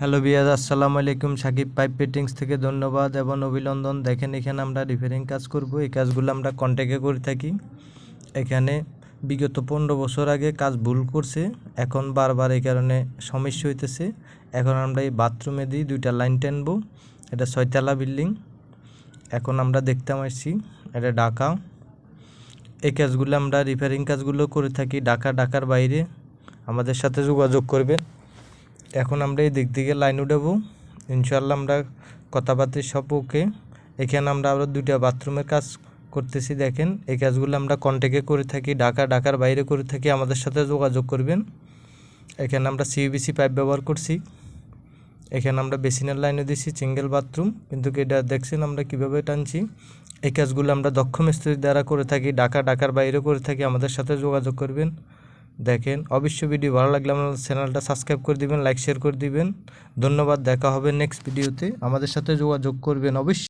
Hello বিয়াজ, আসসালামু আলাইকুম। Shakib pipe fittings থেকে ধন্যবাদ এবং অভিনন্দন। দেখেন এখানে আমরা রিপেয়ারিং কাজ করব। এই কাজগুলো আমরা কন্ট্যাক্টে করে থাকি। এখানে বিগত 15 বছর আগে কাজ ভুল করছে, এখন বারবার এই কারণে সমস্যা হইতেছে। এখন আমরা এই বাথরুমে দিয়ে 2টা লাইন টানবো। এটা 6তলা বিল্ডিং। এখন আমরা দেখতে আসছি এটা ঢাকা। এই কাজগুলো আমরা রিপেয়ারিং কাজগুলো করে থাকি ঢাকার বাইরে। আমাদের সাথে যোগাযোগ করবেন। এখন আমরা এই দিক থেকে লাইন উঠাবো, ইনশাল্লাহ আমরা কথাবার্তা সব ওকে। এখানে আমরা আরও 2টা বাথরুমের কাজ করতেছি। দেখেন এই কাজগুলো আমরা কন্ট্যাক্টে করে থাকি ঢাকার বাইরে করে থাকি। আমাদের সাথে যোগাযোগ করবেন। এখানে আমরা সিইউবিসি পাইপ ব্যবহার করছি। এখানে আমরা বেসিনের লাইনে দিছি সিঙ্গেল বাথরুম, কিন্তু এটা দেখছেন আমরা কিভাবে টানছি। এই কাজগুলো আমরা দক্ষ মিস্ত্রি দ্বারা করে থাকি ঢাকার বাইরে করে থাকি। আমাদের সাথে যোগাযোগ করবেন। দেখেন অবশ্যই ভিডিও ভালো লাগলে আমাদের চ্যানেলটা সাবস্ক্রাইব করে দিবেন, লাইক শেয়ার করে দিবেন। ধন্যবাদ। দেখা হবে নেক্সট ভিডিওতে। আমাদের সাথে যোগাযোগ করবেন অবশ্যই।